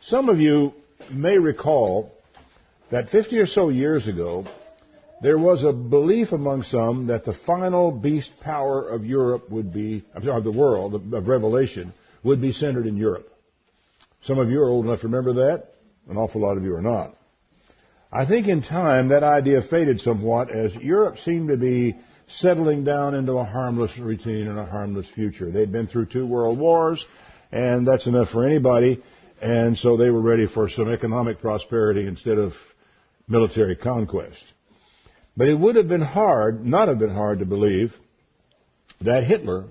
Some of you may recall that 50 or so years ago, there was a belief among some that the final beast power of Europe would be, of the world, of Revelation, would be centered in Europe. Some of you are old enough to remember that. An awful lot of you are not. I think in time that idea faded somewhat as Europe seemed to be settling down into a harmless routine and a harmless future. They'd been through 2 world wars, and that's enough for anybody, and so they were ready for some economic prosperity instead of military conquest. But it would have been not have been hard to believe that Hitler,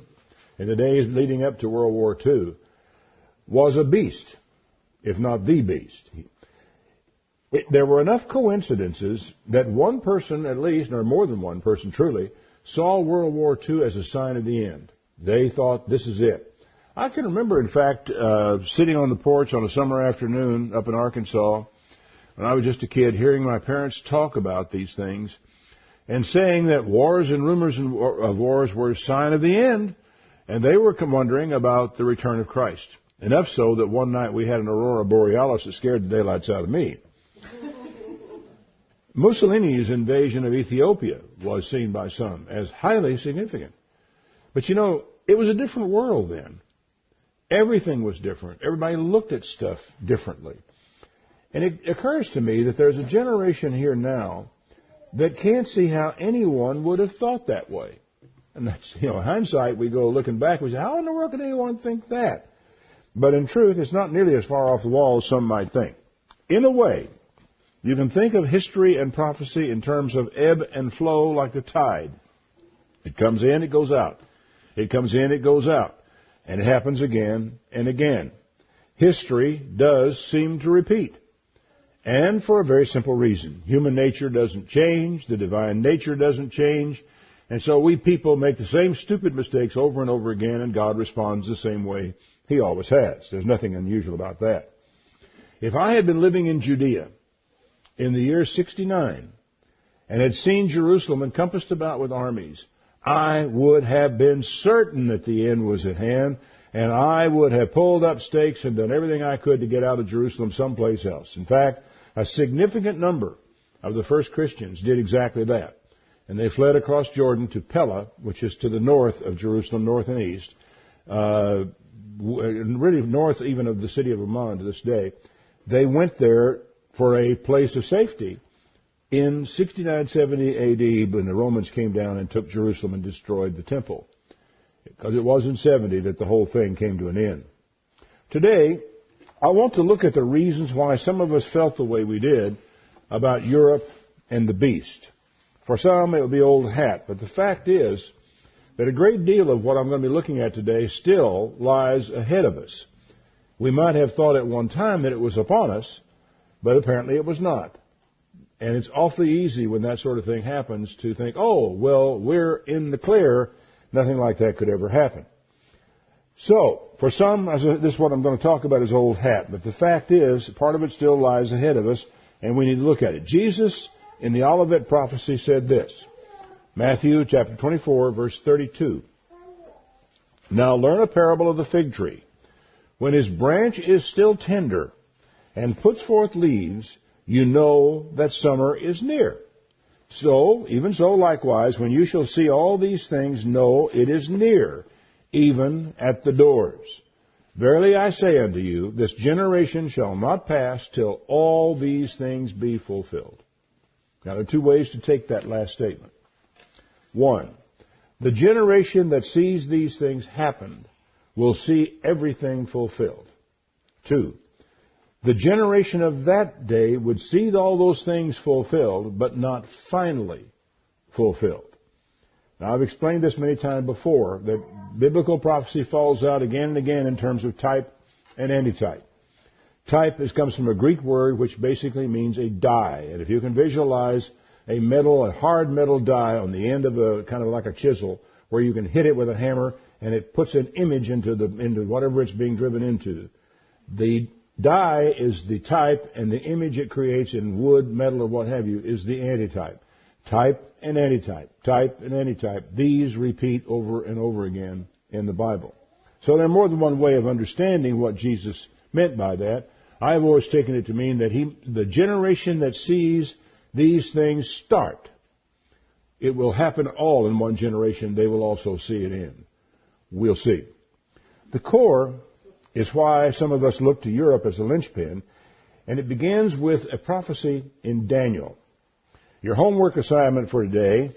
in the days leading up to World War II, was a beast, if not the beast. There were enough coincidences that one person at least, or more than one person truly, saw World War II as a sign of the end. They thought, this is it. I can remember, in fact, sitting on the porch on a summer afternoon up in Arkansas, when I was just a kid, hearing my parents talk about these things and saying that wars and rumors of wars were a sign of the end, and they were wondering about the return of Christ. Enough so that one night we had an aurora borealis that scared the daylights out of me. Mussolini's invasion of Ethiopia was seen by some as highly significant. But you know, it was a different world then. Everything was different. Everybody looked at stuff differently. And it occurs to me that there's a generation here now that can't see how anyone would have thought that way. And that's, hindsight, we go looking back, we say, how in the world could anyone think that? But in truth, it's not nearly as far off the wall as some might think. In a way, you can think of history and prophecy in terms of ebb and flow like the tide. It comes in, it goes out. It comes in, it goes out. And it happens again and again. History does seem to repeat. And for a very simple reason. Human nature doesn't change. The divine nature doesn't change. And so we people make the same stupid mistakes over and over again, and God responds the same way He always has. There's nothing unusual about that. If I had been living in Judea in the year 69 and had seen Jerusalem encompassed about with armies, I would have been certain that the end was at hand, and I would have pulled up stakes and done everything I could to get out of Jerusalem someplace else. In fact, a significant number of the first Christians did exactly that. And they fled across Jordan to Pella, which is to the north of Jerusalem, north and east, really north even of the city of Amman to this day. They went there for a place of safety in 69-70 A.D. when the Romans came down and took Jerusalem and destroyed the temple. Because it was in 70 that the whole thing came to an end. Today, I want to look at the reasons why some of us felt the way we did about Europe and the beast. For some, it would be old hat, but the fact is that a great deal of what I'm going to be looking at today still lies ahead of us. We might have thought at one time that it was upon us, but apparently it was not. And it's awfully easy when that sort of thing happens to think, oh, well, we're in the clear. Nothing like that could ever happen. So, for some, this is what I'm going to talk about is old hat. But the fact is, part of it still lies ahead of us, and we need to look at it. Jesus, in the Olivet prophecy, said this. Matthew chapter 24, verse 32. Now learn a parable of the fig tree. When his branch is still tender and puts forth leaves, you know that summer is near. So, even so likewise, when you shall see all these things, know it is near, even at the doors. Verily I say unto you, this generation shall not pass till all these things be fulfilled. Now, there are 2 ways to take that last statement. 1, the generation that sees these things happen will see everything fulfilled. 2, the generation of that day would see all those things fulfilled, but not finally fulfilled. Now, I've explained this many times before, that biblical prophecy falls out again and again in terms of type and antitype. Type comes from a Greek word which basically means a die. And if you can visualize a hard metal die on the end of a kind of like a chisel, where you can hit it with a hammer and it puts an image into whatever it's being driven into. The die is the type, and the image it creates in wood, metal, or what have you is the antitype. Type and antitype. Type and antitype. These repeat over and over again in the Bible. So there are more than one way of understanding what Jesus meant by that. I've always taken it to mean that the generation that sees these things start, it will happen all in one generation. They will also see it in. We'll see. The core is why some of us look to Europe as a linchpin, and it begins with a prophecy in Daniel. Your homework assignment for today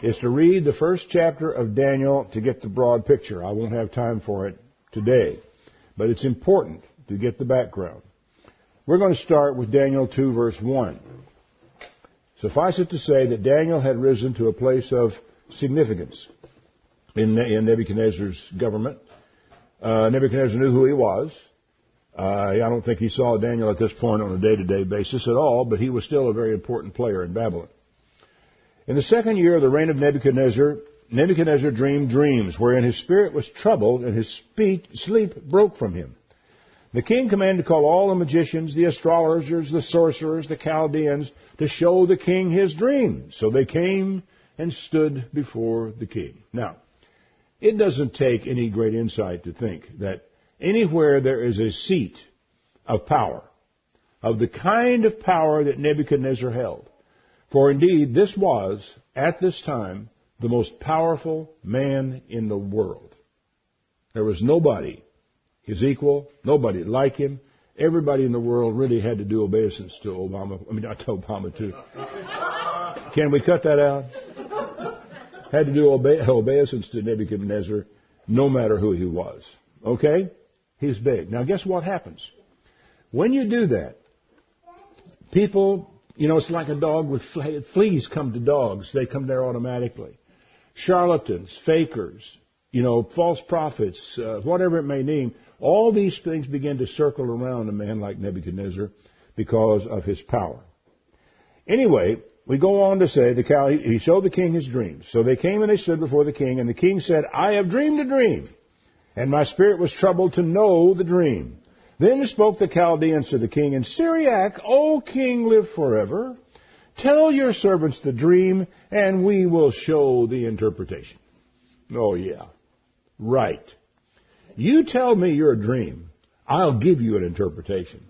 is to read the first chapter of Daniel to get the broad picture. I won't have time for it today, but it's important to get the background. We're going to start with Daniel 2, verse 1. Suffice it to say that Daniel had risen to a place of significance in Nebuchadnezzar's government. Nebuchadnezzar knew who he was. I don't think he saw Daniel at this point on a day-to-day basis at all, but he was still a very important player in Babylon. In the second year of the reign of Nebuchadnezzar, Nebuchadnezzar dreamed dreams wherein his spirit was troubled and his sleep broke from him. The king commanded to call all the magicians, the astrologers, the sorcerers, the Chaldeans, to show the king his dream. So they came and stood before the king. Now, it doesn't take any great insight to think that anywhere there is a seat of power, of the kind of power that Nebuchadnezzar held, for indeed this was, at this time, the most powerful man in the world. There was nobody his equal, nobody like him. Everybody in the world really had to do obeisance to Obama. I mean, not to Obama, too. Can we cut that out? Had to do obeisance to Nebuchadnezzar, no matter who he was. Okay? He's big. Now, guess what happens? When you do that, people, it's like a dog with fleas come to dogs. They come there automatically. Charlatans, fakers, false prophets, whatever it may mean, all these things begin to circle around a man like Nebuchadnezzar because of his power. Anyway, we go on to say he showed the king his dreams. So they came and they stood before the king, and the king said, I have dreamed a dream, and my spirit was troubled to know the dream. Then spoke the Chaldeans to the king in Syriac, O king, live forever. Tell your servants the dream, and we will show the interpretation. Oh, yeah. Right. You tell me your dream, I'll give you an interpretation.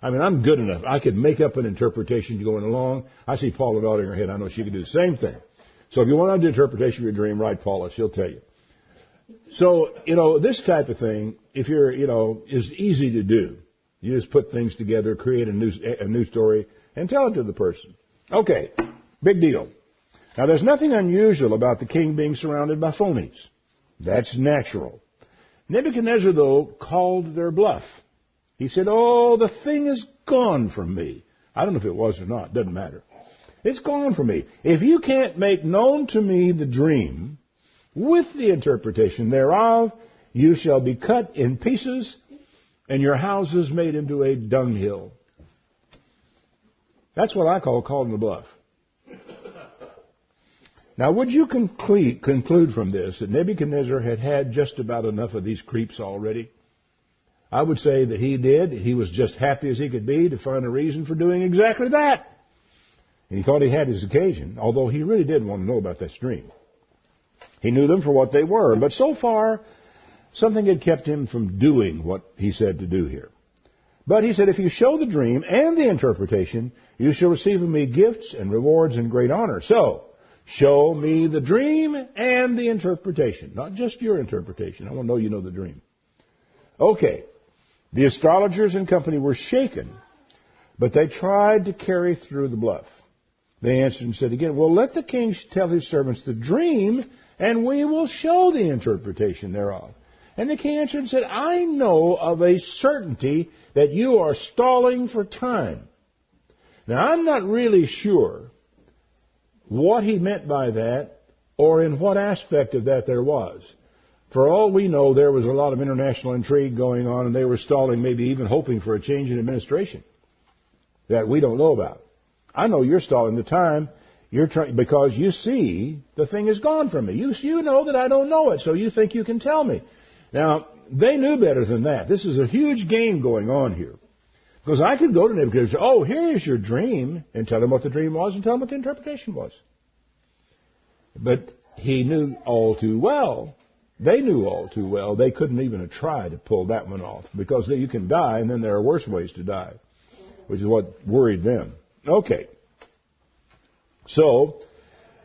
I mean, I'm good enough. I could make up an interpretation going along. I see Paula nodding her head. I know she can do the same thing. So if you want to do interpretation of your dream, write Paula. She'll tell you. So, this type of thing, if is easy to do. You just put things together, create a new story, and tell it to the person. Okay, big deal. Now, there's nothing unusual about the king being surrounded by phonies. That's natural. Nebuchadnezzar, though, called their bluff. He said, oh, the thing is gone from me. I don't know if it was or not. Doesn't matter. It's gone from me. If you can't make known to me the dream with the interpretation thereof, you shall be cut in pieces and your houses made into a dunghill. That's what I call calling the bluff. Now, would you conclude from this that Nebuchadnezzar had had just about enough of these creeps already? I would say that he did. He was just happy as he could be to find a reason for doing exactly that. And he thought he had his occasion, although he really did want to know about this dream. He knew them for what they were, but so far, something had kept him from doing what he said to do here. But he said, if you show the dream and the interpretation, you shall receive of me gifts and rewards and great honor. So, show me the dream and the interpretation. Not just your interpretation. I want to know you know the dream. Okay. The astrologers and company were shaken, but they tried to carry through the bluff. They answered and said again, well, let the king tell his servants the dream, and we will show the interpretation thereof. And the king answered and said, I know of a certainty that you are stalling for time. Now, I'm not really sure what he meant by that, or in what aspect of that there was. For all we know, there was a lot of international intrigue going on, and they were stalling, maybe even hoping for a change in administration that we don't know about. I know you're stalling the time. You're trying because you see the thing is gone from me. You know that I don't know it, so you think you can tell me. Now, they knew better than that. This is a huge game going on here. Because I could go to Nebuchadnezzar and say, oh, here is your dream, and tell him what the dream was and tell him what the interpretation was. But he knew all too well They knew all too well they couldn't even try to pull that one off, because you can die and then there are worse ways to die, which is what worried them. Okay. So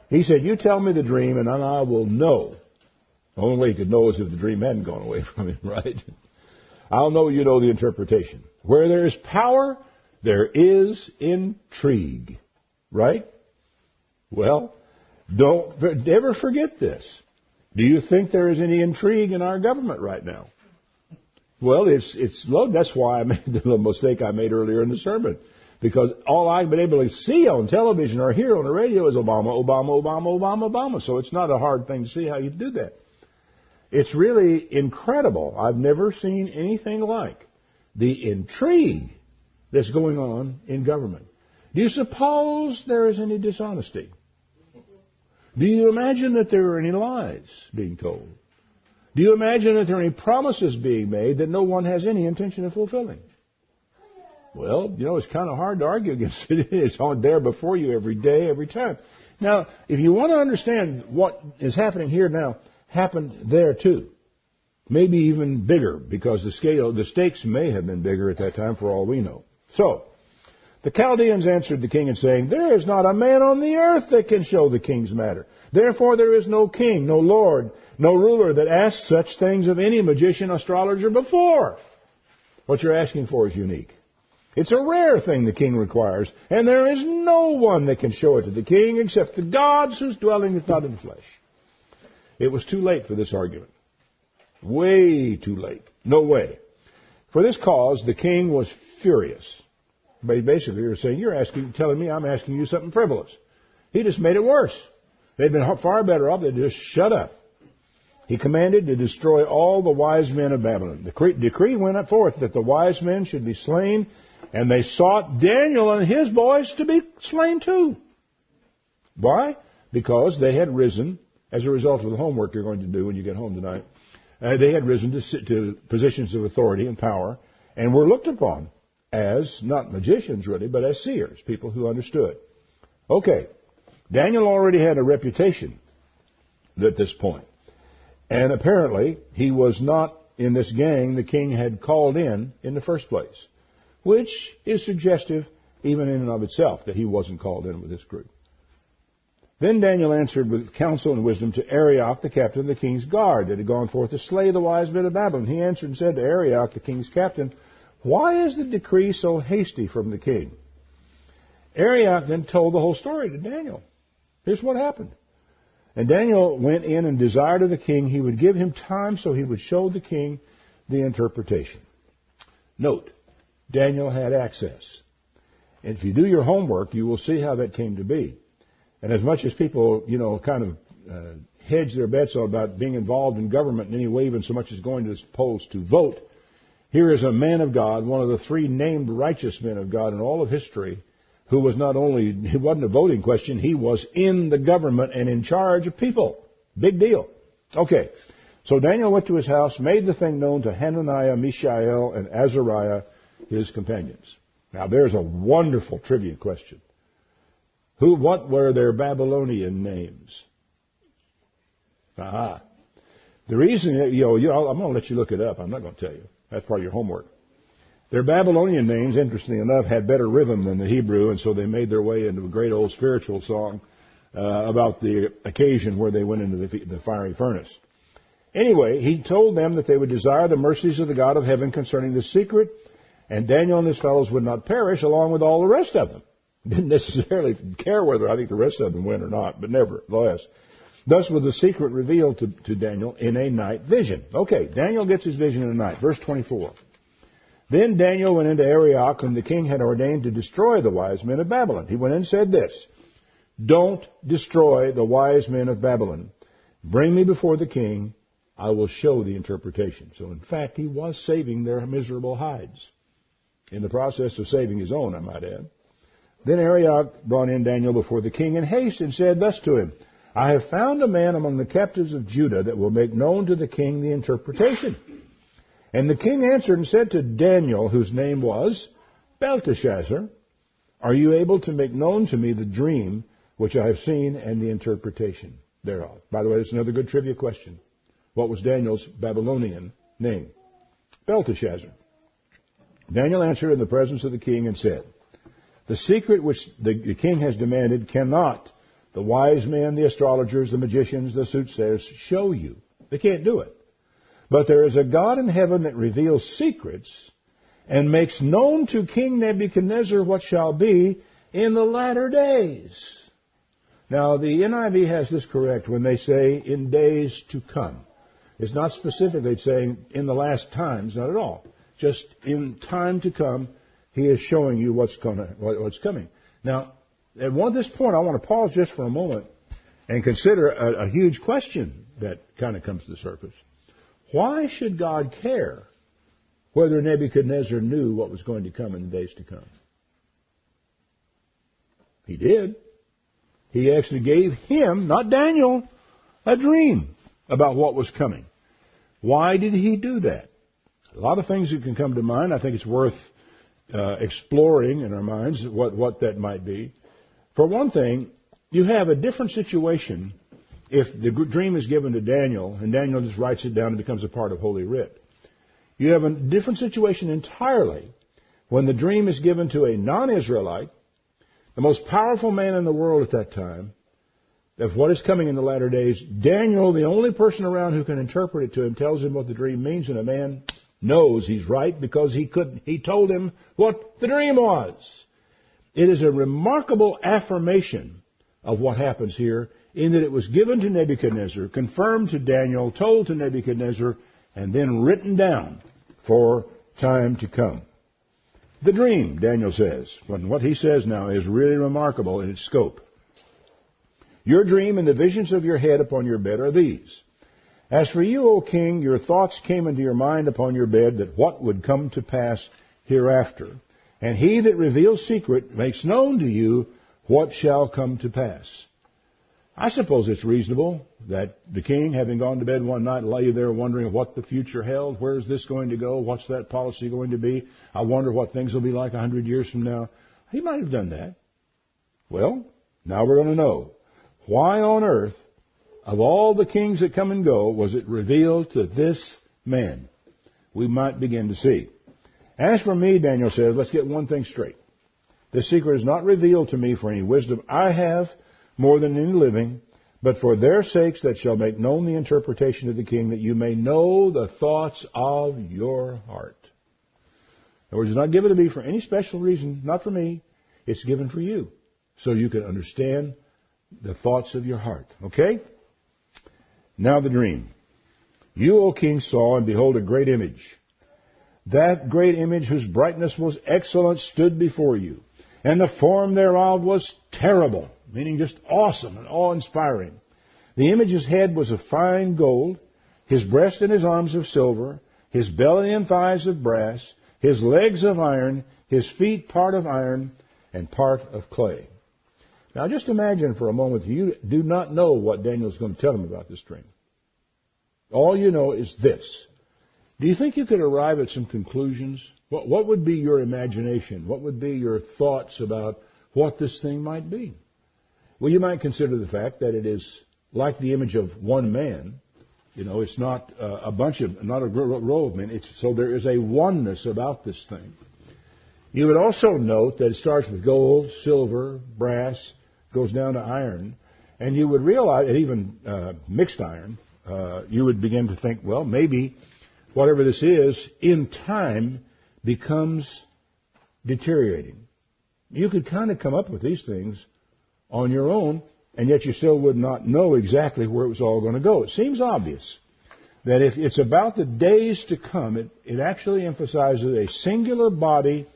he said, you tell me the dream and then I will know. The only way he could know is if the dream hadn't gone away from him, right? I'll know you know the interpretation. Where there is power, there is intrigue. Right? Well, don't ever forget this. Do you think there is any intrigue in our government right now? Well, it's low. That's why I made the mistake I made earlier in the sermon. Because all I've been able to see on television or hear on the radio is Obama, Obama, Obama, Obama, Obama. So it's not a hard thing to see how you do that. It's really incredible. I've never seen anything like the intrigue that's going on in government. Do you suppose there is any dishonesty? Do you imagine that there are any lies being told? Do you imagine that there are any promises being made that no one has any intention of fulfilling? Well, it's kind of hard to argue against it. It's on there before you every day, every time. Now, if you want to understand what is happening here now, happened there too. Maybe even bigger, because the stakes may have been bigger at that time for all we know. So, the Chaldeans answered the king and saying, there is not a man on the earth that can show the king's matter. Therefore there is no king, no lord, no ruler that asks such things of any magician, astrologer before. What you're asking for is unique. It's a rare thing the king requires, and there is no one that can show it to the king except the gods whose dwelling is not in the flesh. It was too late for this argument. Way too late. No way. For this cause, the king was furious. But basically, you're saying, telling me I'm asking you something frivolous. He just made it worse. They'd been far better off. They'd just shut up. He commanded to destroy all the wise men of Babylon. The decree went forth that the wise men should be slain, and they sought Daniel and his boys to be slain too. Why? Because they had risen, as a result of the homework you're going to do when you get home tonight, they had risen to positions of authority and power, and were looked upon as, not magicians really, but as seers, people who understood. Okay, Daniel already had a reputation at this point. And apparently, he was not in this gang the king had called in the first place, which is suggestive, even in and of itself, that he wasn't called in with this group. Then Daniel answered with counsel and wisdom to Arioch, the captain of the king's guard, that had gone forth to slay the wise men of Babylon. He answered and said to Arioch, the king's captain, why is the decree so hasty from the king? Arioch then told the whole story to Daniel. Here's what happened. And Daniel went in and desired of the king he would give him time so he would show the king the interpretation. Note, Daniel had access. And if you do your homework, you will see how that came to be. And as much as people, kind of hedge their bets about being involved in government in any way, even so much as going to the polls to vote, here is a man of God, one of the three named righteous men of God in all of history, who was it wasn't a voting question, he was in the government and in charge of people. Big deal. Okay, so Daniel went to his house, made the thing known to Hananiah, Mishael, and Azariah, his companions. Now there's a wonderful trivia question. What were their Babylonian names? Aha. The reason, I'm going to let you look it up. I'm not going to tell you. That's part of your homework. Their Babylonian names, interestingly enough, had better rhythm than the Hebrew, and so they made their way into a great old spiritual song about the occasion where they went into the fiery furnace. Anyway, he told them that they would desire the mercies of the God of heaven concerning the secret, and Daniel and his fellows would not perish along with all the rest of them. Didn't necessarily care whether I think the rest of them went or not, but nevertheless. Thus was the secret revealed to Daniel in a night vision. Okay, Daniel gets his vision in the night. Verse 24. Then Daniel went into Arioch, whom the king had ordained to destroy the wise men of Babylon. He went in and said this, don't destroy the wise men of Babylon. Bring me before the king. I will show the interpretation. So in fact, he was saving their miserable hides. In the process of saving his own, I might add. Then Arioch brought in Daniel before the king in haste and said thus to him, I have found a man among the captives of Judah that will make known to the king the interpretation. And the king answered and said to Daniel, whose name was Belteshazzar, are you able to make known to me the dream which I have seen and the interpretation thereof? By the way, that's another good trivia question. what was Daniel's Babylonian name. Belteshazzar. Daniel answered in the presence of the king and said, the secret which the king has demanded cannot the wise men, the astrologers, the magicians, the soothsayers show you. They can't do it. But there is a God in heaven that reveals secrets and makes known to King Nebuchadnezzar what shall be in the latter days. Now, the NIV has this correct when they say in days to come. It's not specifically saying in the last times, not at all. Just in time to come, he is showing you what's coming. Now, at this point, I want to pause just for a moment and consider a huge question that kind of comes to the surface. Why should God care whether Nebuchadnezzar knew what was going to come in the days to come? He did. He actually gave him, not Daniel, a dream about what was coming. Why did he do that? A lot of things that can come to mind. I think it's worth exploring in our minds what that might be. For one thing, you have a different situation if the dream is given to Daniel and Daniel just writes it down and becomes a part of Holy Writ. You have a different situation entirely when the dream is given to a non-Israelite, the most powerful man in the world at that time, of what is coming in the latter days. Daniel, the only person around who can interpret it to him, tells him what the dream means, and a man knows he's right because he told him what the dream was. It is a remarkable affirmation of what happens here in that it was given to Nebuchadnezzar, confirmed to Daniel, told to Nebuchadnezzar, and then written down for time to come. The dream, Daniel says, and what he says now is really remarkable in its scope. Your dream and the visions of your head upon your bed are these. As for you, O king, your thoughts came into your mind upon your bed that what would come to pass hereafter. And he that reveals secret makes known to you what shall come to pass. I suppose it's reasonable that the king, having gone to bed one night, lay there wondering what the future held. Where is this going to go? What's that policy going to be? I wonder what things will be like 100 years from now. He might have done that. Well, now we're going to know. Why on earth, of all the kings that come and go, was it revealed to this man? We might begin to see. As for me, Daniel says, let's get one thing straight. The secret is not revealed to me for any wisdom I have more than any living, but for their sakes that shall make known the interpretation of the king, that you may know the thoughts of your heart. In other words, it's not given to me for any special reason, not for me. It's given for you, so you can understand the thoughts of your heart. Okay? Now the dream. You, O king, saw, and behold, a great image. That great image, whose brightness was excellent, stood before you. And the form thereof was terrible, meaning just awesome and awe-inspiring. The image's head was of fine gold, his breast and his arms of silver, his belly and thighs of brass, his legs of iron, his feet part of iron and part of clay. Now just imagine for a moment you do not know what Daniel's going to tell him about this dream. All you know is this. Do you think you could arrive at some conclusions? What would be your imagination? What would be your thoughts about what this thing might be? Well, you might consider the fact that it is like the image of one man. You know, it's not a row of men. So there is a oneness about this thing. You would also note that it starts with gold, silver, brass, goes down to iron, and you would realize, and even mixed iron, you would begin to think, well, maybe whatever this is, in time, becomes deteriorating. You could kind of come up with these things on your own, and yet you still would not know exactly where it was all going to go. It seems obvious that if it's about the days to come, it actually emphasizes a singular body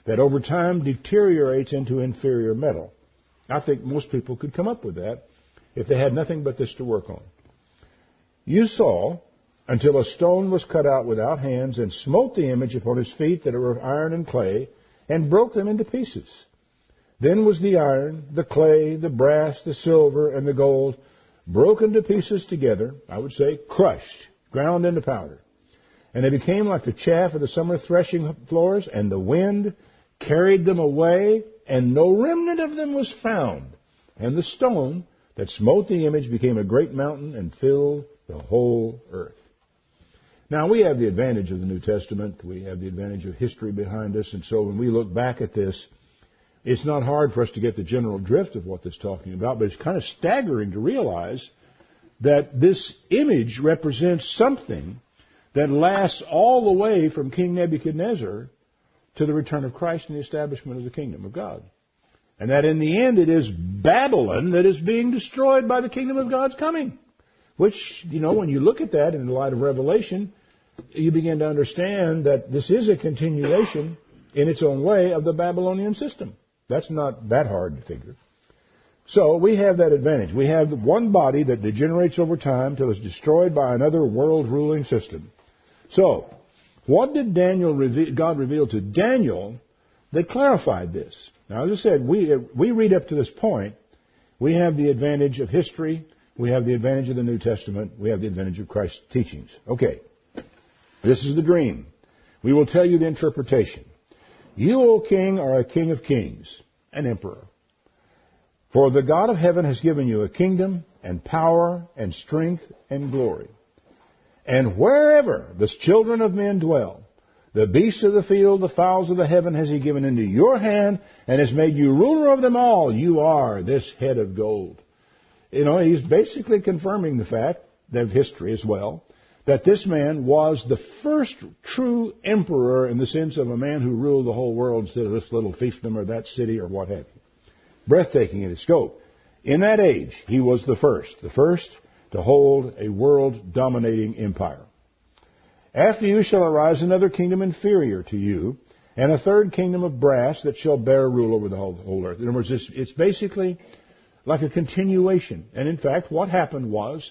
that over time deteriorates into inferior metal. I think most people could come up with that if they had nothing but this to work on. You saw until a stone was cut out without hands and smote the image upon his feet that were of iron and clay and broke them into pieces. Then was the iron, the clay, the brass, the silver, and the gold broken to pieces together, I would say crushed, ground into powder. And they became like the chaff of the summer threshing floors, and the wind carried them away, and no remnant of them was found. And the stone that smote the image became a great mountain and filled The whole earth. Now, we have the advantage of the New Testament. We have the advantage of history behind us. And so when we look back at this, it's not hard for us to get the general drift of what this is talking about, but it's kind of staggering to realize that this image represents something that lasts all the way from King Nebuchadnezzar to the return of Christ and the establishment of the kingdom of God. And that in the end it is Babylon that is being destroyed by the kingdom of God's coming. Which, when you look at that in the light of Revelation, you begin to understand that this is a continuation in its own way of the Babylonian system. That's not that hard to figure. So we have that advantage. We have one body that degenerates over time till it's destroyed by another world-ruling system. So, what did God reveal to Daniel that clarified this? Now, as I said, we read up to this point. We have the advantage of history. We have the advantage of the New Testament. We have the advantage of Christ's teachings. Okay. This is the dream. We will tell you the interpretation. You, O king, are a king of kings, an emperor. For the God of heaven has given you a kingdom and power and strength and glory. And wherever the children of men dwell, the beasts of the field, the fowls of the heaven has he given into your hand and has made you ruler of them all. You are this head of gold. He's basically confirming the fact, of history as well, that this man was the first true emperor in the sense of a man who ruled the whole world instead of this little fiefdom or that city or what have you. Breathtaking in its scope. In that age, he was the first to hold a world-dominating empire. After you shall arise another kingdom inferior to you, and a third kingdom of brass that shall bear rule over the whole earth. In other words, it's basically like a continuation. And in fact, what happened was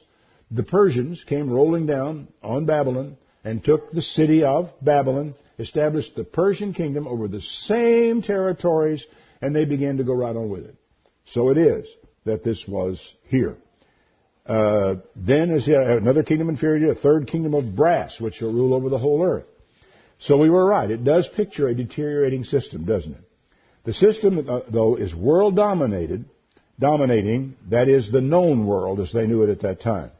the Persians came rolling down on Babylon and took the city of Babylon, established the Persian kingdom over the same territories, and they began to go right on with it. So it is that this was here. Then is another kingdom inferior, a third kingdom of brass, which shall rule over the whole earth. So we were right. It does picture a deteriorating system, doesn't it? The system, though, is dominating, that is the known world as they knew it at that time.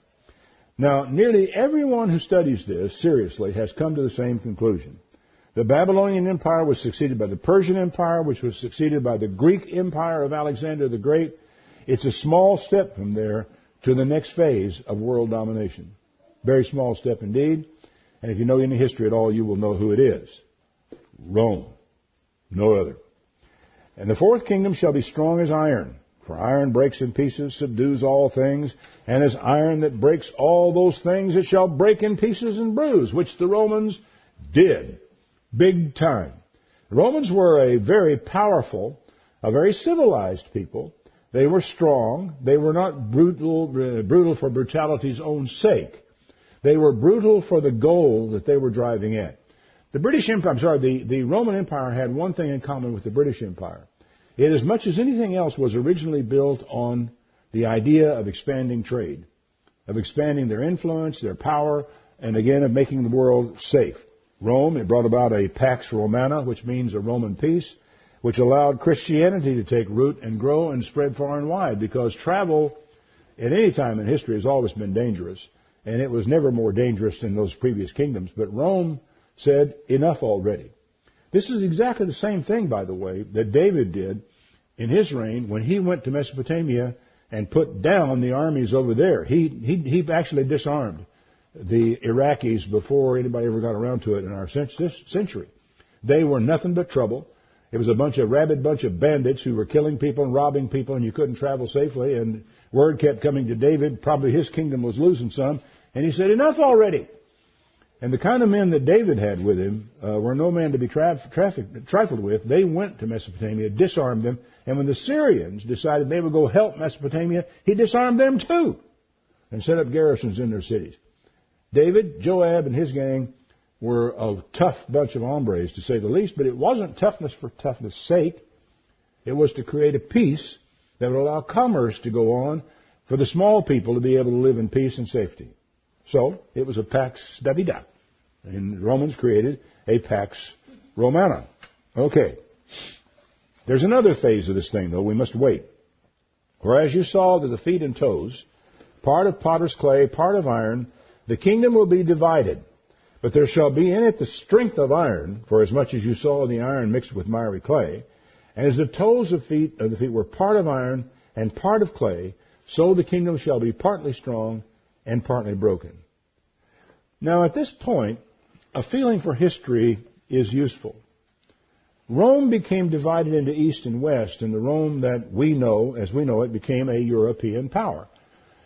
Now, nearly everyone who studies this seriously has come to the same conclusion. The Babylonian Empire was succeeded by the Persian Empire, which was succeeded by the Greek Empire of Alexander the Great. It's a small step from there to the next phase of world domination. Very small step indeed. And if you know any history at all, you will know who it is. Rome. No other. And the fourth kingdom shall be strong as iron. For iron breaks in pieces, subdues all things. And as iron that breaks all those things, it shall break in pieces and bruise, which the Romans did. Big time. The Romans were a very powerful, a very civilized people. They were strong. They were not brutal for brutality's own sake. They were brutal for the goal that they were driving at. The Roman Empire had one thing in common with the British Empire. It, as much as anything else, was originally built on the idea of expanding trade, of expanding their influence, their power, and again of making the world safe. Rome, it brought about a Pax Romana, which means a Roman peace, which allowed Christianity to take root and grow and spread far and wide, because travel at any time in history has always been dangerous, and it was never more dangerous than those previous kingdoms. But Rome said, enough already. This is exactly the same thing, by the way, that David did in his reign when he went to Mesopotamia and put down the armies over there. He actually disarmed the Iraqis before anybody ever got around to it in our century. They were nothing but trouble. It was a rabid bunch of bandits who were killing people and robbing people, and you couldn't travel safely. And word kept coming to David. Probably his kingdom was losing some. And he said, enough already. And the kind of men that David had with him were no man to be trifled with. They went to Mesopotamia, disarmed them, and when the Syrians decided they would go help Mesopotamia, he disarmed them too and set up garrisons in their cities. David, Joab, and his gang were a tough bunch of hombres, to say the least, but it wasn't toughness for toughness' sake. It was to create a peace that would allow commerce to go on for the small people to be able to live in peace and safety. So, it was a Pax Davida. And the Romans created a Pax Romana. Okay. There's another phase of this thing, though. We must wait. Whereas you saw that the feet and toes, part of potter's clay, part of iron. The kingdom will be divided, but there shall be in it the strength of iron, for as much as you saw the iron mixed with miry clay, and as the toes of the feet were part of iron and part of clay, so the kingdom shall be partly strong and partly broken. Now at this point, a feeling for history is useful. Rome became divided into East and West, and the Rome that we know, as we know it, became a European power.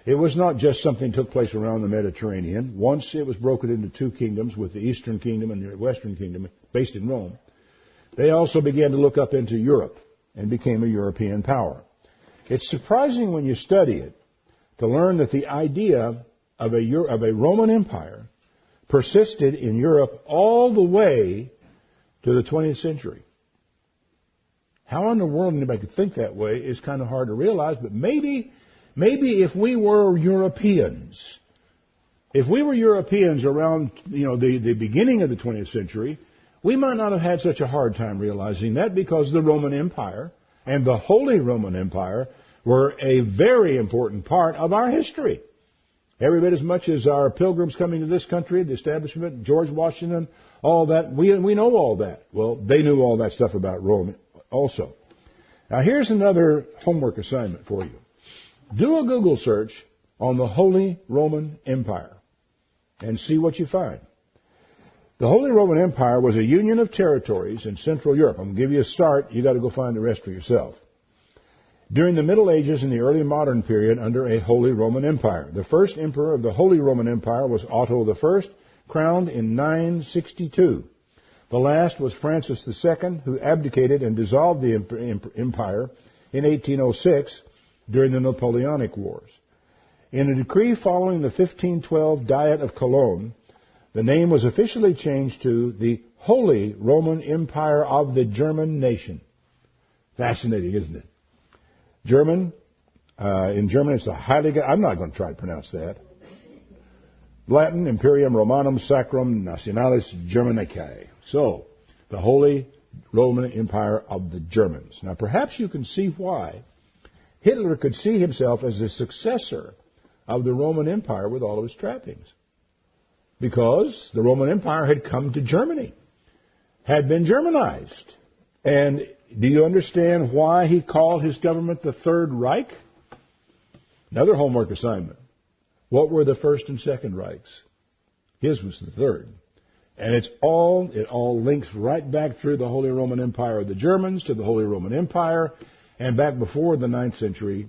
It was not just something that took place around the Mediterranean. Once it was broken into two kingdoms, with the Eastern Kingdom and the Western Kingdom, based in Rome. They also began to look up into Europe and became a European power. It's surprising when you study it to learn that the idea of a Roman Empire persisted in Europe all the way to the 20th century. How in the world anybody could think that way is kind of hard to realize, but maybe if we were Europeans, around the beginning of the 20th century, we might not have had such a hard time realizing that, because the Roman Empire and the Holy Roman Empire were a very important part of our history. Every bit as much as our pilgrims coming to this country, the establishment, George Washington, all that, we know all that. Well, they knew all that stuff about Rome also. Now here's another homework assignment for you. Do a Google search on the Holy Roman Empire and see what you find. The Holy Roman Empire was a union of territories in Central Europe. I'm going to give you a start. You've got to go find the rest for yourself. During the Middle Ages and the early modern period under a Holy Roman Empire. The first emperor of the Holy Roman Empire was Otto I, crowned in 962. The last was Francis II, who abdicated and dissolved the empire in 1806 during the Napoleonic Wars. In a decree following the 1512 Diet of Cologne, the name was officially changed to the Holy Roman Empire of the German nation. Fascinating, isn't it? In German it's the Heilige, I'm not going to try to pronounce that. Latin, Imperium Romanum Sacrum Nationalis Germanicae. So, the Holy Roman Empire of the Germans. Now perhaps you can see why Hitler could see himself as the successor of the Roman Empire with all of its trappings. Because the Roman Empire had come to Germany, had been Germanized. And do you understand why he called his government the Third Reich? Another homework assignment. What were the First and Second Reichs? His was the third. And it all links right back through the Holy Roman Empire of the Germans to the Holy Roman Empire, and back before the 9th century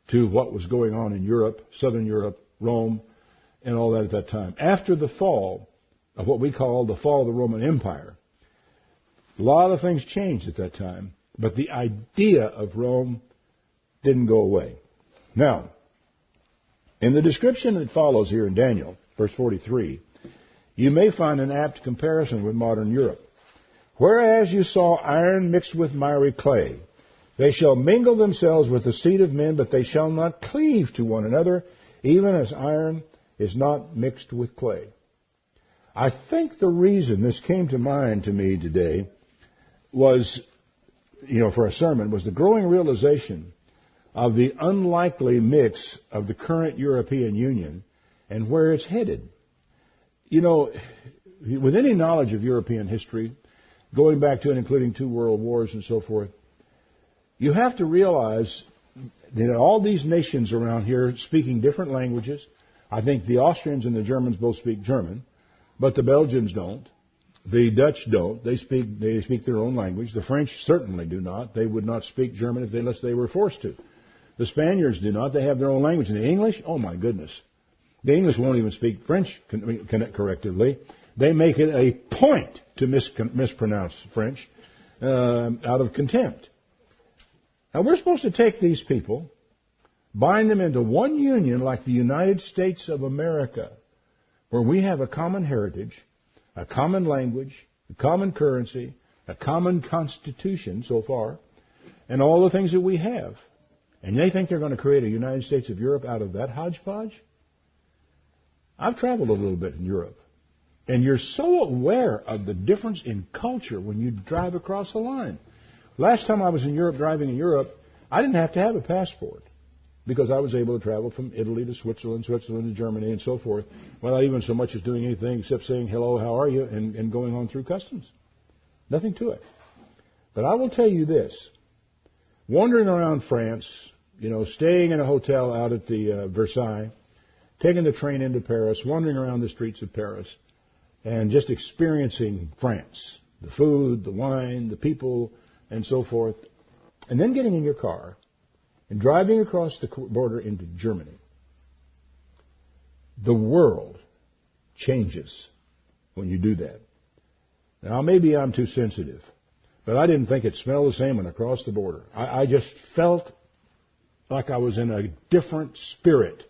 to what was going on in Europe, Southern Europe, Rome, and all that at that time. After the fall of what we call the fall of the Roman Empire, a lot of things changed at that time, but the idea of Rome didn't go away. Now, in the description that follows here in Daniel, verse 43, you may find an apt comparison with modern Europe. Whereas you saw iron mixed with miry clay, they shall mingle themselves with the seed of men, but they shall not cleave to one another, even as iron is not mixed with clay. I think the reason this came to mind to me today was, for a sermon, was the growing realization of the unlikely mix of the current European Union and where it's headed. With any knowledge of European history, going back to and including 2 world wars and so forth, you have to realize that all these nations around here speaking different languages. I think the Austrians and the Germans both speak German, but the Belgians don't. The Dutch don't. They speak their own language. The French certainly do not. They would not speak German unless they were forced to. The Spaniards do not. They have their own language. And the English, oh my goodness. The English won't even speak French correctly. They make it a point to mispronounce French out of contempt. Now we're supposed to take these people, bind them into one union like the United States of America, where we have a common heritage, a common language, a common currency, a common constitution so far, and all the things that we have. And they think they're going to create a United States of Europe out of that hodgepodge? I've traveled a little bit in Europe. And you're so aware of the difference in culture when you drive across the line. Last time I was in Europe, driving in Europe, I didn't have to have a passport. because I was able to travel from Italy to Switzerland, Switzerland to Germany, and so forth, without even so much as doing anything except saying, hello, how are you, and going on through customs. Nothing to it. But I will tell you this. Wandering around France, staying in a hotel out at the Versailles, taking the train into Paris, wandering around the streets of Paris, and just experiencing France, the food, the wine, the people, and so forth, and then getting in your car and driving across the border into Germany. The world changes when you do that. Now, maybe I'm too sensitive, but I didn't think it smelled the same when I crossed the border. I just felt like I was in a different spirit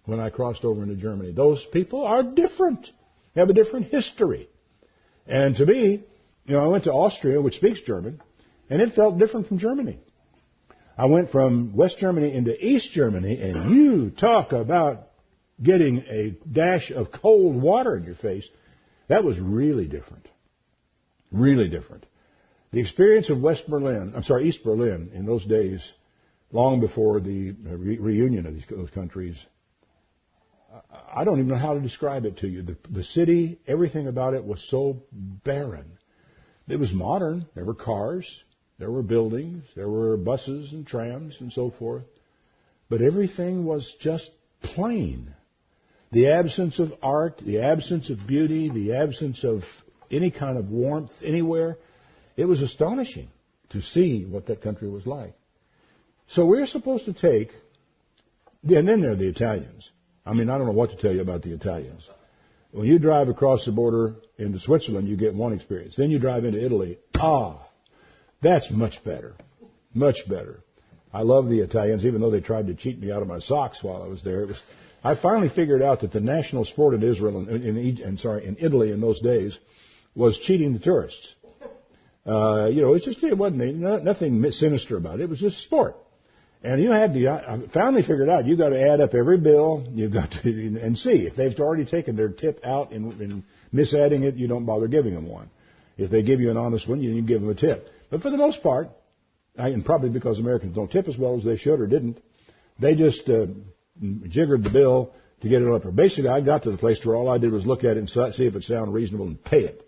when I crossed over into Germany. Those people are different. They have a different history. And to me, I went to Austria, which speaks German, and it felt different from Germany. I went from West Germany into East Germany, and you talk about getting a dash of cold water in your face. That was really different. Really different. The experience of East Berlin in those days, long before the reunion of those countries, I don't even know how to describe it to you. The city, everything about it was so barren. It was modern. There were cars. There were buildings. There were buses and trams and so forth. But everything was just plain. The absence of art, the absence of beauty, the absence of any kind of warmth anywhere. It was astonishing to see what that country was like. So we're supposed to take, and then there are the Italians. I don't know what to tell you about the Italians. When you drive across the border into Switzerland, you get one experience. Then you drive into Italy. That's much better. Much better. I love the Italians, even though they tried to cheat me out of my socks while I was there. I finally figured out that the national sport in Israel, in Italy in those days, was cheating the tourists. It wasn't nothing sinister about it. It was just sport. And I finally figured out you got to add up every bill. You've got to and see if they've already taken their tip out and misadding it. You don't bother giving them one. If they give you an honest one, you give them a tip. But for the most part, and probably because Americans don't tip as well as they should or didn't, they just jiggered the bill to get it up. Basically, I got to the place where all I did was look at it and see if it sounded reasonable and pay it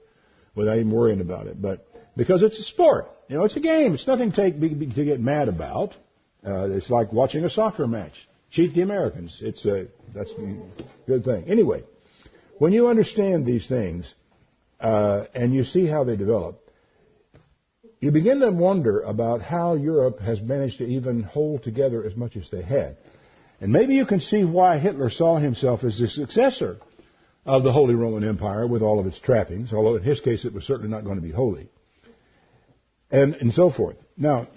without even worrying about it. But because it's a sport, it's a game. It's nothing to get mad about. It's like watching a soccer match. Cheat the Americans. That's a good thing. Anyway, when you understand these things and you see how they develop, you begin to wonder about how Europe has managed to even hold together as much as they had. And maybe you can see why Hitler saw himself as the successor of the Holy Roman Empire with all of its trappings, although in his case it was certainly not going to be holy, and so forth. Now,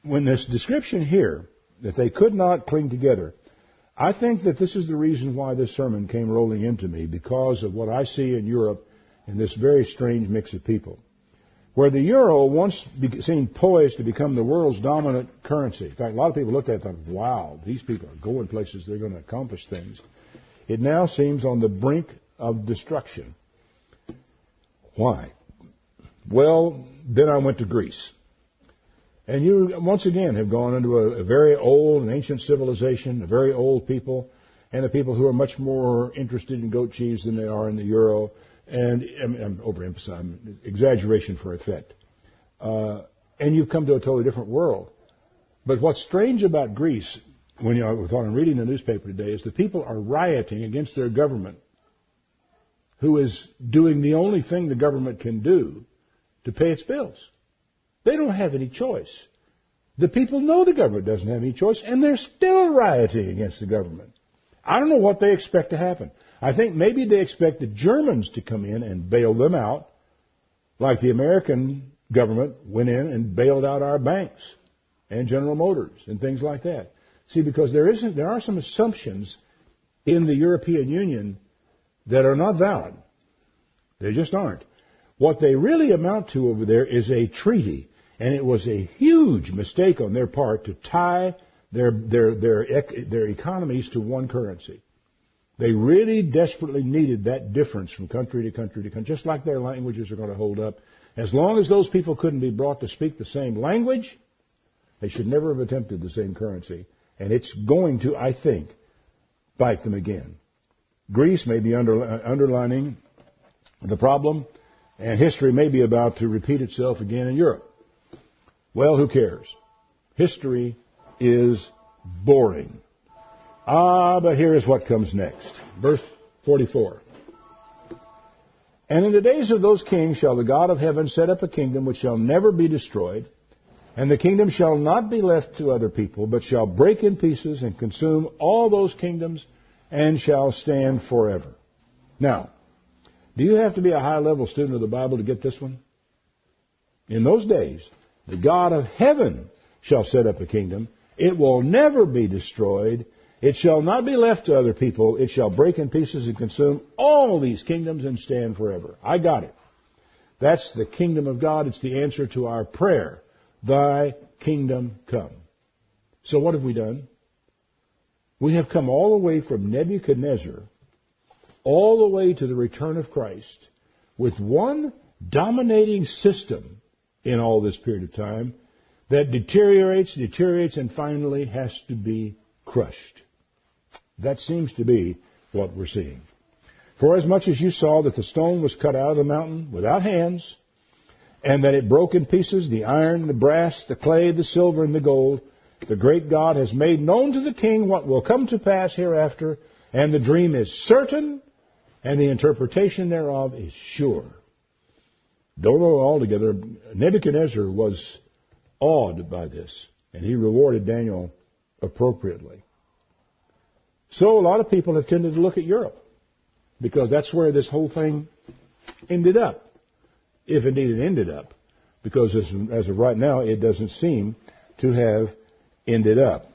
when this description here, that they could not cling together, I think that this is the reason why this sermon came rolling into me, because of what I see in Europe in this very strange mix of people. Where the euro once seemed poised to become the world's dominant currency. In fact, a lot of people looked at it and thought, wow, these people are going places, they're going to accomplish things. It now seems on the brink of destruction. Why? Well, then I went to Greece. And you, once again, have gone into a very old and ancient civilization, a very old people, and a people who are much more interested in goat cheese than they are in the euro. And I'm overemphasizing, exaggeration for effect. And you've come to a totally different world. But what's strange about Greece, when I'm reading the newspaper today, is that people are rioting against their government, who is doing the only thing the government can do to pay its bills. They don't have any choice. The people know the government doesn't have any choice, and they're still rioting against the government. I don't know what they expect to happen. I think maybe they expect the Germans to come in and bail them out, like the American government went in and bailed out our banks and General Motors and things like that. See, because there are some assumptions in the European Union that are not valid. They just aren't. What they really amount to over there is a treaty, and it was a huge mistake on their part to tie their economies to one currency. They really desperately needed that difference from country to country to country, just like their languages are going to hold up. As long as those people couldn't be brought to speak the same language, they should never have attempted the same currency. And it's going to, I think, bite them again. Greece may be underlining the problem, and history may be about to repeat itself again in Europe. Well, who cares? History is boring. But here is what comes next. Verse 44. And in the days of those kings shall the God of heaven set up a kingdom which shall never be destroyed, and the kingdom shall not be left to other people, but shall break in pieces and consume all those kingdoms, and shall stand forever. Now, do you have to be a high-level student of the Bible to get this one? In those days, the God of heaven shall set up a kingdom. It will never be destroyed. It shall not be left to other people. It shall break in pieces and consume all these kingdoms and stand forever. I got it. That's the kingdom of God. It's the answer to our prayer. Thy kingdom come. So what have we done? We have come all the way from Nebuchadnezzar all the way to the return of Christ with one dominating system in all this period of time that deteriorates, and finally has to be crushed. That seems to be what we're seeing. For as much as you saw that the stone was cut out of the mountain without hands, and that it broke in pieces the iron, the brass, the clay, the silver, and the gold, the great God has made known to the king what will come to pass hereafter, and the dream is certain, and the interpretation thereof is sure. Don't know altogether. Nebuchadnezzar was awed by this, and he rewarded Daniel appropriately. So a lot of people have tended to look at Europe, because that's where this whole thing ended up, if indeed it ended up, because as of right now, it doesn't seem to have ended up.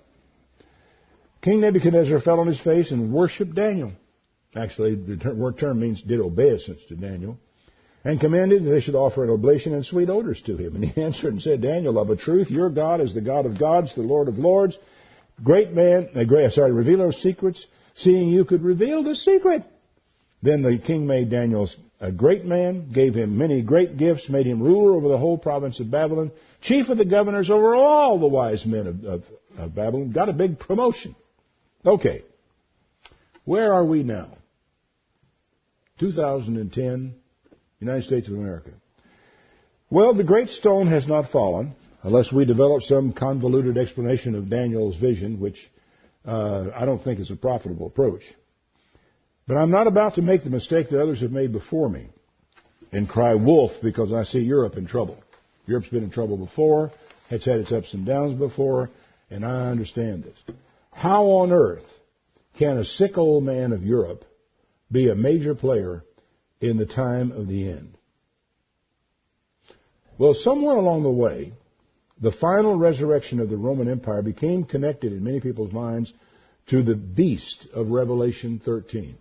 King Nebuchadnezzar fell on his face and worshipped Daniel. Actually, the word term means did obeisance to Daniel, and commanded that they should offer an oblation and sweet odors to him. And he answered and said, Daniel, of a truth, your God is the God of gods, the Lord of lords, revealer of secrets, seeing you could reveal the secret. Then the king made Daniel a great man, gave him many great gifts, made him ruler over the whole province of Babylon, chief of the governors over all the wise men of Babylon. Got a big promotion. Okay. Where are we now? 2010, United States of America. Well, the great stone has not fallen, unless we develop some convoluted explanation of Daniel's vision, which I don't think is a profitable approach. But I'm not about to make the mistake that others have made before me and cry wolf because I see Europe in trouble. Europe's been in trouble before, it's had its ups and downs before, and I understand this. How on earth can a sick old man of Europe be a major player in the time of the end? Well, somewhere along the way, the final resurrection of the Roman Empire became connected in many people's minds to the beast of Revelation 13.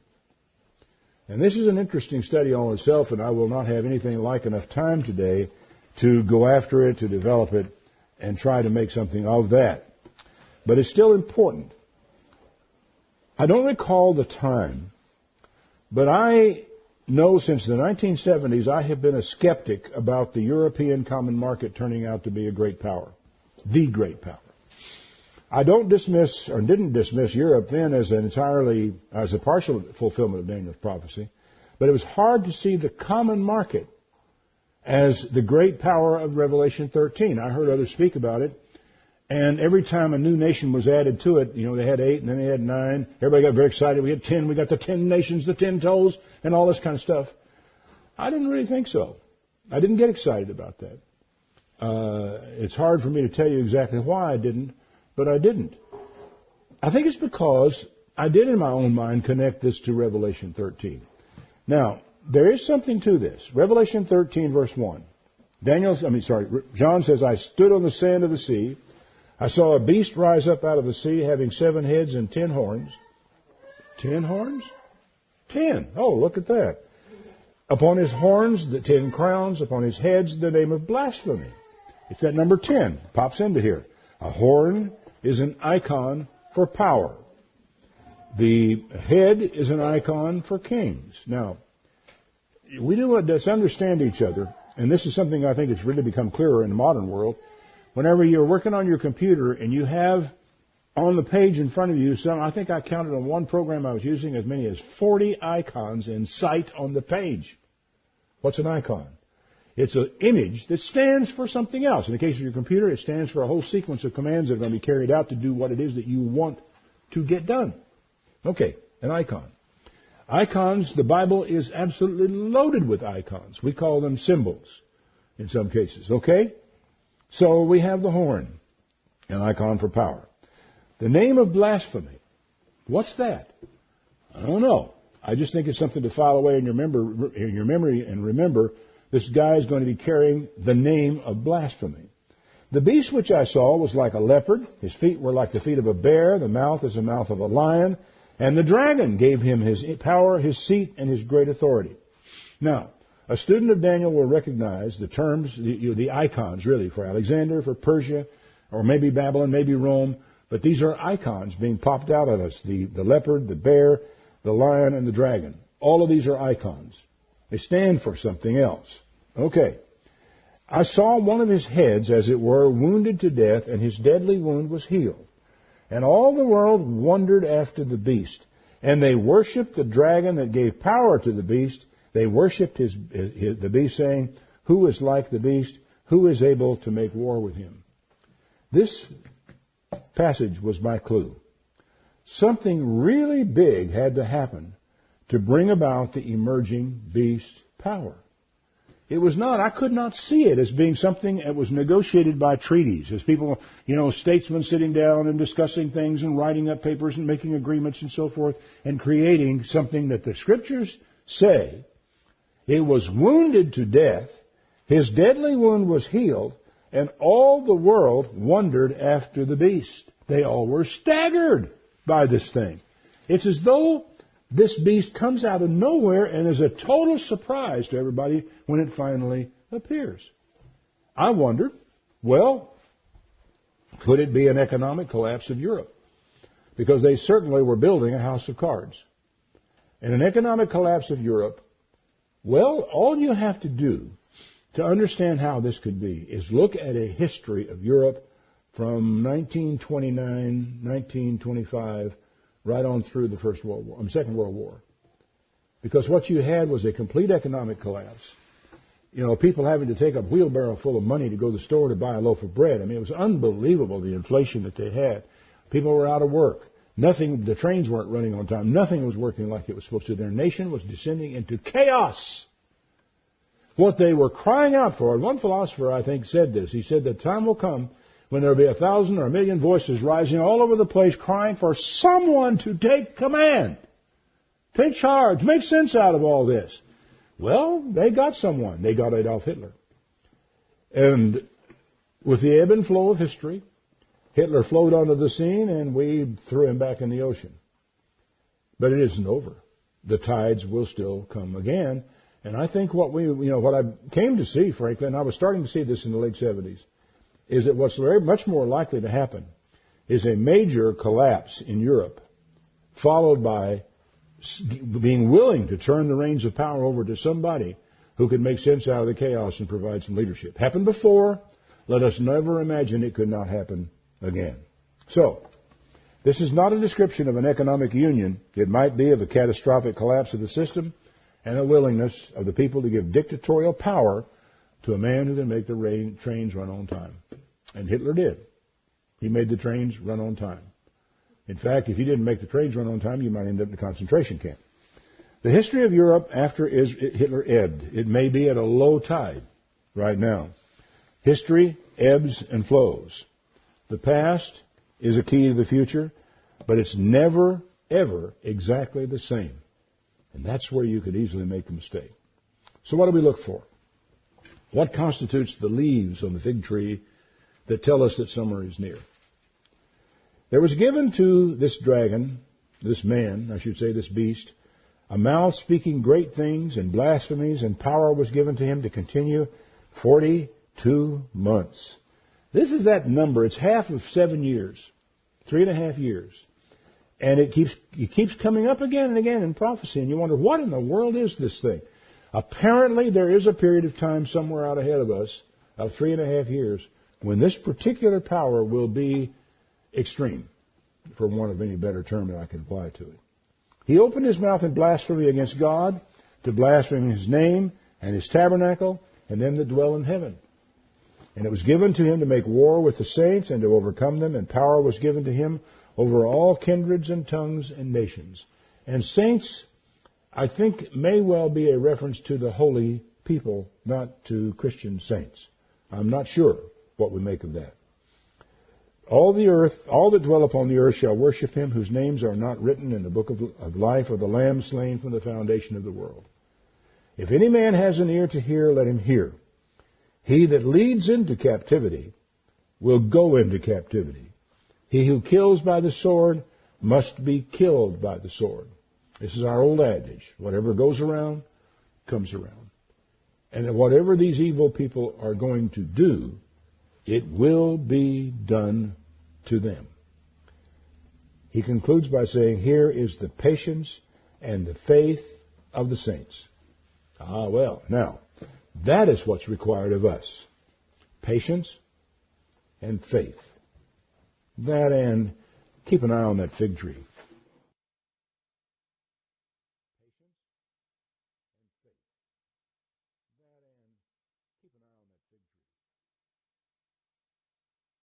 And this is an interesting study all itself, and I will not have anything like enough time today to go after it, to develop it, and try to make something of that. But it's still important. I don't recall the time, but I know since the 1970s I have been a skeptic about the European common market turning out to be a great power, the great power. I didn't dismiss Europe then as a partial fulfillment of Daniel's prophecy, but it was hard to see the common market as the great power of Revelation 13. I heard others speak about it, and every time a new nation was added to it, they had 8 and then they had 9. Everybody got very excited. We had 10. We got the 10 nations, the 10 toes, and all this kind of stuff. I didn't really think so. I didn't get excited about that. It's hard for me to tell you exactly why I didn't. But I didn't. I think it's because I did in my own mind connect this to Revelation 13. Now, there is something to this. Revelation 13, verse 1. John says, I stood on the sand of the sea. I saw a beast rise up out of the sea, having 7 heads and 10 horns. 10 horns? 10. Oh, look at that. Upon his horns, the 10 crowns. Upon his heads, the name of blasphemy. It's that number 10. Pops into here. A horn is an icon for power. The head is an icon for kings. Now, we do understand each other, and this is something I think has really become clearer in the modern world. Whenever you're working on your computer and you have on the page in front of you, I think I counted on one program I was using as many as 40 icons in sight on the page. What's an icon? It's an image that stands for something else. In the case of your computer, it stands for a whole sequence of commands that are going to be carried out to do what it is that you want to get done. Okay, an icon. Icons, the Bible is absolutely loaded with icons. We call them symbols in some cases, okay? So we have the horn, an icon for power. The name of blasphemy, what's that? I don't know. I just think it's something to file away in your memory and remember this guy is going to be carrying the name of blasphemy. The beast which I saw was like a leopard. His feet were like the feet of a bear. The mouth is the mouth of a lion. And the dragon gave him his power, his seat, and his great authority. Now, a student of Daniel will recognize the terms, the icons really, for Alexander, for Persia, or maybe Babylon, maybe Rome. But these are icons being popped out at us. The leopard, the bear, the lion, and the dragon. All of these are icons. They stand for something else. Okay. I saw one of his heads, as it were, wounded to death, and his deadly wound was healed. And all the world wondered after the beast. And they worshipped the dragon that gave power to the beast. They worshipped the beast, saying, "Who is like the beast? Who is able to make war with him?" This passage was my clue. Something really big had to happen to bring about the emerging beast power. It was not, I could not see it as being something that was negotiated by treaties, as people, statesmen sitting down and discussing things and writing up papers and making agreements and so forth and creating something that the Scriptures say. It was wounded to death, his deadly wound was healed, and all the world wondered after the beast. They all were staggered by this thing. It's as though this beast comes out of nowhere and is a total surprise to everybody when it finally appears. I wonder, could it be an economic collapse of Europe? Because they certainly were building a house of cards. And an economic collapse of Europe, all you have to do to understand how this could be is look at a history of Europe from 1929, 1925, right on through the Second World War. Because what you had was a complete economic collapse. People having to take a wheelbarrow full of money to go to the store to buy a loaf of bread. I mean, it was unbelievable, the inflation that they had. People were out of work. The trains weren't running on time. Nothing was working like it was supposed to. Their nation was descending into chaos. What they were crying out for, and one philosopher, I think, said this. He said that time will come when there will be 1,000 or 1,000,000 voices rising all over the place crying for someone to take command, take charge, make sense out of all this. They got someone. They got Adolf Hitler. And with the ebb and flow of history, Hitler flowed onto the scene and we threw him back in the ocean. But it isn't over. The tides will still come again. And I think what I came to see, frankly, and I was starting to see this in the late 70s, is that what's very much more likely to happen is a major collapse in Europe, followed by being willing to turn the reins of power over to somebody who can make sense out of the chaos and provide some leadership. Happened before. Let us never imagine it could not happen again. So, this is not a description of an economic union. It might be of a catastrophic collapse of the system and a willingness of the people to give dictatorial power to a man who can make the trains run on time. And Hitler did. He made the trains run on time. In fact, if he didn't make the trains run on time, you might end up in a concentration camp. The history of Europe after Hitler ebbed. It may be at a low tide right now. History ebbs and flows. The past is a key to the future, but it's never, ever exactly the same. And that's where you could easily make a mistake. So what do we look for? What constitutes the leaves on the fig tree that tell us that summer is near? There was given to this dragon, this man, I should say this beast, a mouth speaking great things and blasphemies, and power was given to him to continue 42 months. This is that number. It's half of 7 years, 3.5 years. And it keeps coming up again and again in prophecy, and you wonder, what in the world is this thing? Apparently, there is a period of time somewhere out ahead of us of 3.5 years when this particular power will be extreme. for want of any better term that I can apply to it. He opened his mouth in blasphemy against God, to blaspheme his name and his tabernacle, and them that dwell in heaven. And it was given to him to make war with the saints and to overcome them, and power was given to him over all kindreds and tongues and nations. And saints, I think, may well be a reference to the holy people, not to Christian saints. I'm not sure what we make of that. All the earth, all that dwell upon the earth shall worship him, whose names are not written in the book of life of the Lamb slain from the foundation of the world. If any man has an ear to hear, let him hear. He that leads into captivity will go into captivity. He who kills by the sword must be killed by the sword. This is our old adage. Whatever goes around, comes around. And whatever these evil people are going to do, it will be done to them. He concludes by saying, here is the patience and the faith of the saints. Now, that is what's required of us. Patience and faith. That, and keep an eye on that fig tree.